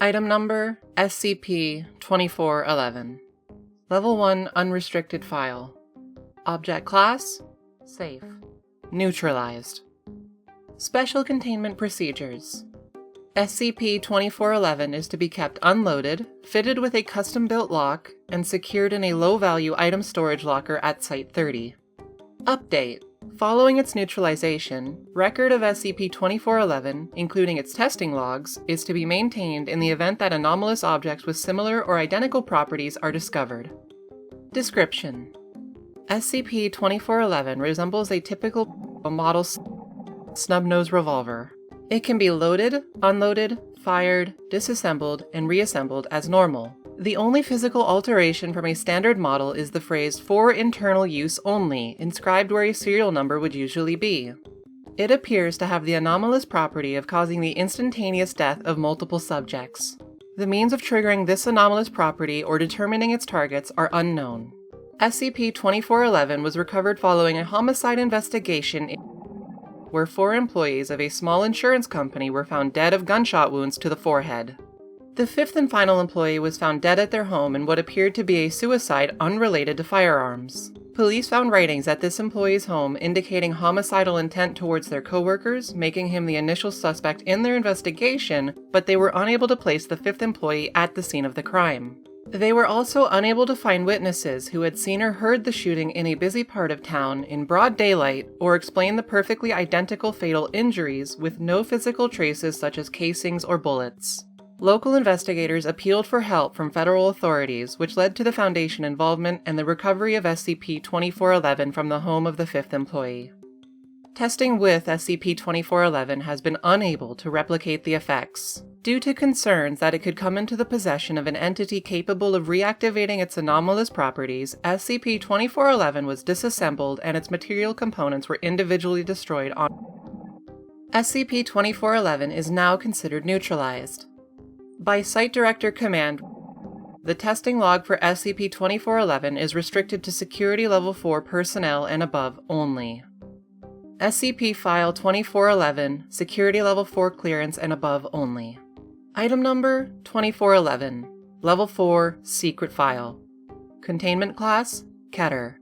Item number SCP-2411. Level 1 Unrestricted File. Object Class: Safe. Neutralized. Special Containment Procedures. SCP-2411 is to be kept unloaded, fitted with a custom-built lock, and secured in a low-value item storage locker at Site-30. Update. Following its neutralization, record of SCP-2411, including its testing logs, is to be maintained in the event that anomalous objects with similar or identical properties are discovered. Description: SCP-2411 resembles a typical model snub-nose revolver. It can be loaded, unloaded, fired, disassembled, and reassembled as normal. The only physical alteration from a standard model is the phrase "for internal use only," inscribed where a serial number would usually be. It appears to have the anomalous property of causing the instantaneous death of multiple subjects. The means of triggering this anomalous property or determining its targets are unknown. SCP-2411 was recovered following a homicide investigation where 4 employees of a small insurance company were found dead of gunshot wounds to the forehead. The 5th and final employee was found dead at their home in what appeared to be a suicide unrelated to firearms. Police found writings at this employee's home indicating homicidal intent towards their coworkers, making him the initial suspect in their investigation, but they were unable to place the 5th employee at the scene of the crime. They were also unable to find witnesses who had seen or heard the shooting in a busy part of town in broad daylight or explain the perfectly identical fatal injuries with no physical traces such as casings or bullets. Local investigators appealed for help from federal authorities, which led to the Foundation involvement and the recovery of SCP-2411 from the home of the 5th employee. Testing with SCP-2411 has been unable to replicate the effects. Due to concerns that it could come into the possession of an entity capable of reactivating its anomalous properties, SCP-2411 was disassembled and its material components were individually destroyed on. SCP-2411 is now considered neutralized. By Site Director Command, the testing log for SCP-2411 is restricted to Security Level 4 personnel and above only. SCP File 2411, Security Level 4 clearance and above only. Item number 2411, Level 4 Secret File. Containment Class: Keter.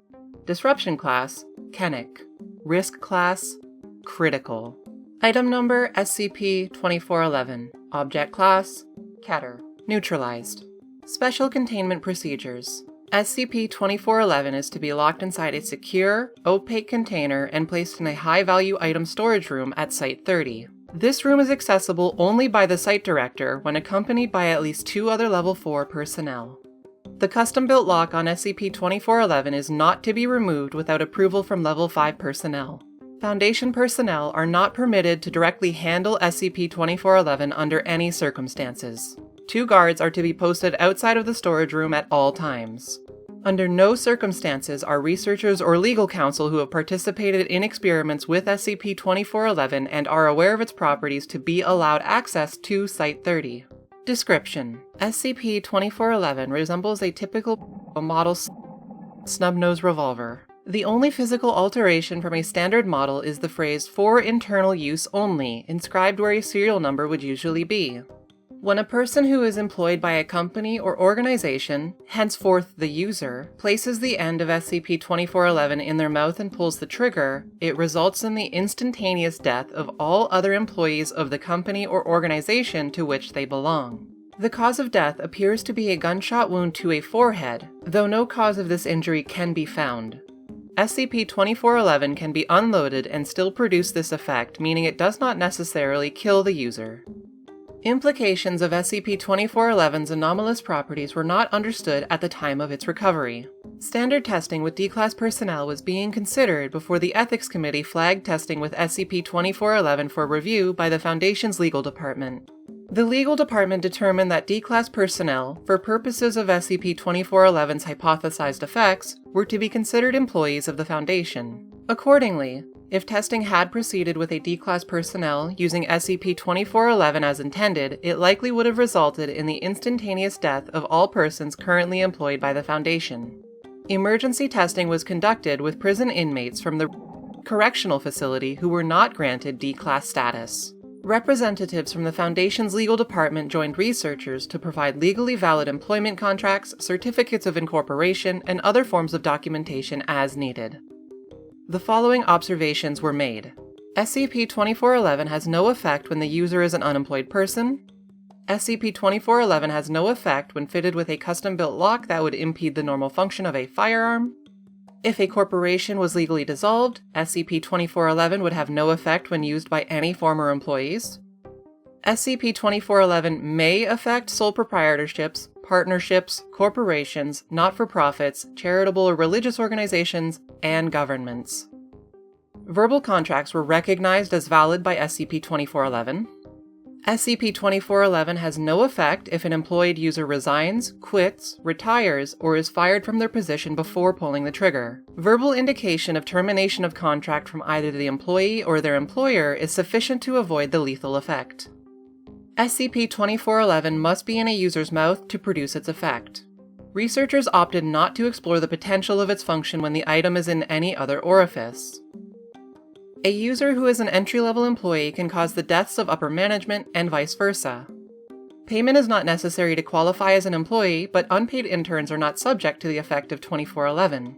Disruption Class: Kennick. Risk Class: Critical. Item number SCP-2411, Object Class: Keter. Neutralized. Special Containment Procedures. SCP-2411 is to be locked inside a secure, opaque container and placed in a high-value item storage room at Site-30. This room is accessible only by the Site Director when accompanied by at least 2 other Level 4 personnel. The custom-built lock on SCP-2411 is not to be removed without approval from Level 5 personnel. Foundation personnel are not permitted to directly handle SCP-2411 under any circumstances. 2 guards are to be posted outside of the storage room at all times. Under no circumstances are researchers or legal counsel who have participated in experiments with SCP-2411 and are aware of its properties to be allowed access to Site-30. Description: SCP-2411 resembles a typical model snub-nose revolver. The only physical alteration from a standard model is the phrase "for internal use only," inscribed where a serial number would usually be. When a person who is employed by a company or organization, henceforth the user, places the end of SCP-2411 in their mouth and pulls the trigger, it results in the instantaneous death of all other employees of the company or organization to which they belong. The cause of death appears to be a gunshot wound to a forehead, though no cause of this injury can be found. SCP-2411 can be unloaded and still produce this effect, meaning it does not necessarily kill the user. Implications of SCP-2411's anomalous properties were not understood at the time of its recovery. Standard testing with D-Class personnel was being considered before the Ethics Committee flagged testing with SCP-2411 for review by the Foundation's Legal Department. The Legal Department determined that D-Class personnel, for purposes of SCP-2411's hypothesized effects, were to be considered employees of the Foundation. Accordingly, if testing had proceeded with a D-Class personnel using SCP-2411 as intended, it likely would have resulted in the instantaneous death of all persons currently employed by the Foundation. Emergency testing was conducted with prison inmates from the correctional facility who were not granted D-Class status. Representatives from the Foundation's legal department joined researchers to provide legally valid employment contracts, certificates of incorporation, and other forms of documentation as needed. The following observations were made. SCP-2411 has no effect when the user is an unemployed person. SCP-2411 has no effect when fitted with a custom-built lock that would impede the normal function of a firearm. If a corporation was legally dissolved, SCP-2411 would have no effect when used by any former employees. SCP-2411 may affect sole proprietorships, partnerships, corporations, not-for-profits, charitable or religious organizations, and governments. Verbal contracts were recognized as valid by SCP-2411. SCP-2411 has no effect if an employed user resigns, quits, retires, or is fired from their position before pulling the trigger. Verbal indication of termination of contract from either the employee or their employer is sufficient to avoid the lethal effect. SCP-2411 must be in a user's mouth to produce its effect. Researchers opted not to explore the potential of its function when the item is in any other orifice. A user who is an entry-level employee can cause the deaths of upper management and vice versa. Payment is not necessary to qualify as an employee, but unpaid interns are not subject to the effect of 2411.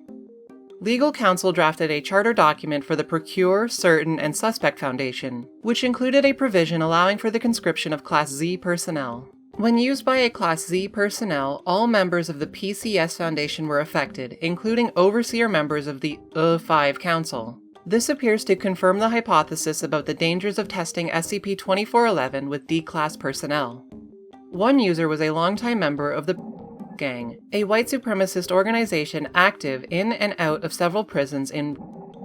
Legal counsel drafted a charter document for the Procure, Certain, and Suspect Foundation, which included a provision allowing for the conscription of Class Z personnel. When used by a Class Z personnel, all members of the PCS Foundation were affected, including overseer members of the 5 Council. This appears to confirm the hypothesis about the dangers of testing SCP-2411 with D-Class personnel. One user was a longtime member of the Gang, a white supremacist organization active in and out of several prisons in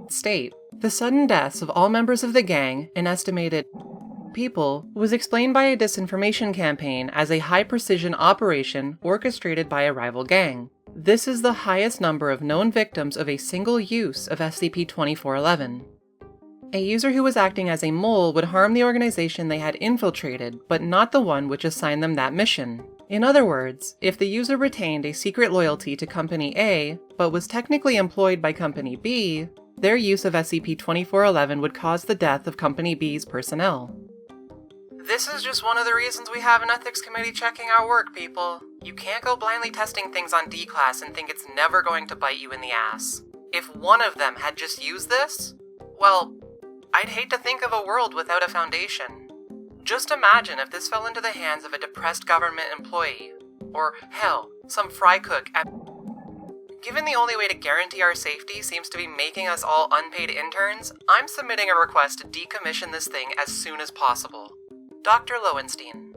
state. The sudden deaths of all members of the gang, an estimated people, was explained by a disinformation campaign as a high-precision operation orchestrated by a rival gang. This is the highest number of known victims of a single use of SCP-2411. A user who was acting as a mole would harm the organization they had infiltrated, but not the one which assigned them that mission. In other words, if the user retained a secret loyalty to Company A, but was technically employed by Company B, their use of SCP-2411 would cause the death of Company B's personnel. This is just one of the reasons we have an ethics committee checking our work, people. You can't go blindly testing things on D-Class and think it's never going to bite you in the ass. If one of them had just used this, well, I'd hate to think of a world without a foundation. Just imagine if this fell into the hands of a depressed government employee, or hell, some fry cook at... Given the only way to guarantee our safety seems to be making us all unpaid interns, I'm submitting a request to decommission this thing as soon as possible. Dr. Lowenstein.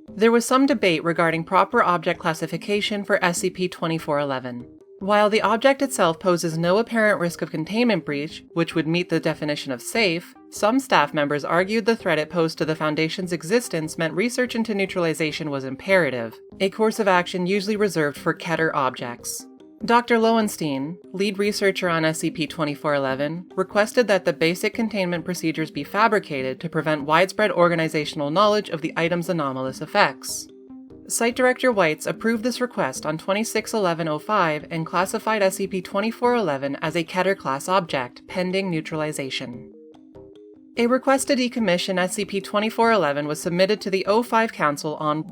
There was some debate regarding proper object classification for SCP-2411. While the object itself poses no apparent risk of containment breach, which would meet the definition of safe, some staff members argued the threat it posed to the Foundation's existence meant research into neutralization was imperative, a course of action usually reserved for Keter objects. Dr. Lowenstein, lead researcher on SCP-2411, requested that the basic containment procedures be fabricated to prevent widespread organizational knowledge of the item's anomalous effects. Site Director Weitz approved this request on 26/11/05 and classified SCP-2411 as a Keter-class object, pending neutralization. A request to decommission SCP-2411 was submitted to the O5 Council on...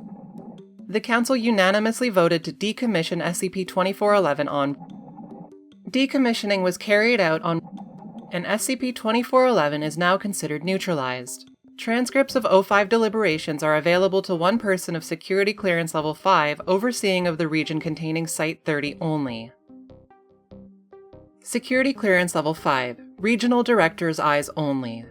The Council unanimously voted to decommission SCP-2411 on... Decommissioning was carried out on... and SCP-2411 is now considered neutralized. Transcripts of O5 deliberations are available to one person of Security Clearance Level 5 overseeing of the region containing Site-30 only. Security Clearance Level 5, Regional Director's Eyes only.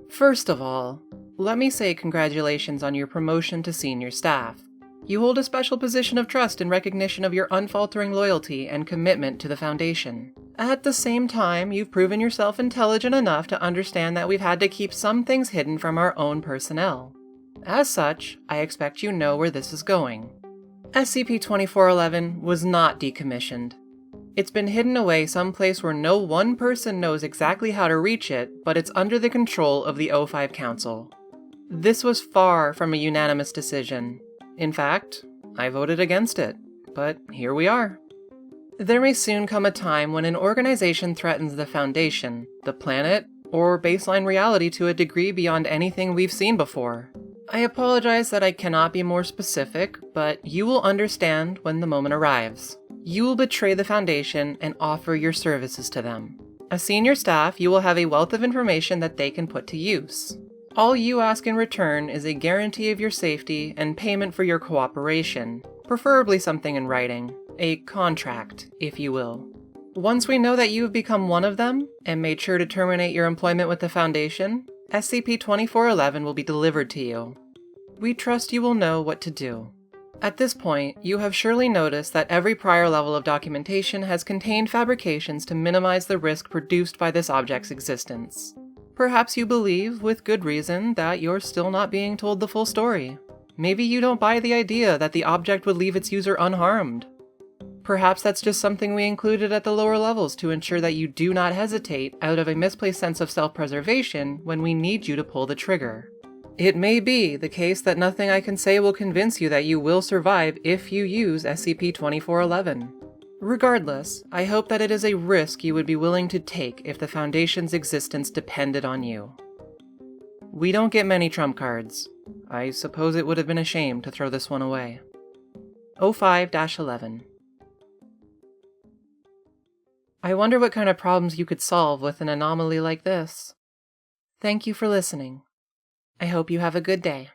First of all, let me say congratulations on your promotion to senior staff. You hold a special position of trust in recognition of your unfaltering loyalty and commitment to the Foundation. At the same time, you've proven yourself intelligent enough to understand that we've had to keep some things hidden from our own personnel. As such, I expect you know where this is going. SCP-2411 was not decommissioned. It's been hidden away someplace where no one person knows exactly how to reach it, but it's under the control of the O5 Council. This was far from a unanimous decision. In fact, I voted against it, but here we are. There may soon come a time when an organization threatens the Foundation, the planet, or baseline reality to a degree beyond anything we've seen before. I apologize that I cannot be more specific, but you will understand when the moment arrives. You will betray the Foundation and offer your services to them. As senior staff, you will have a wealth of information that they can put to use. All you ask in return is a guarantee of your safety and payment for your cooperation, preferably something in writing, a contract, if you will. Once we know that you have become one of them, and made sure to terminate your employment with the Foundation, SCP-2411 will be delivered to you. We trust you will know what to do. At this point, you have surely noticed that every prior level of documentation has contained fabrications to minimize the risk produced by this object's existence. Perhaps you believe, with good reason, that you're still not being told the full story. Maybe you don't buy the idea that the object would leave its user unharmed. Perhaps that's just something we included at the lower levels to ensure that you do not hesitate out of a misplaced sense of self-preservation when we need you to pull the trigger. It may be the case that nothing I can say will convince you that you will survive if you use SCP-2411. Regardless, I hope that it is a risk you would be willing to take if the Foundation's existence depended on you. We don't get many trump cards. I suppose it would have been a shame to throw this one away. 05-11. I wonder what kind of problems you could solve with an anomaly like this. Thank you for listening. I hope you have a good day.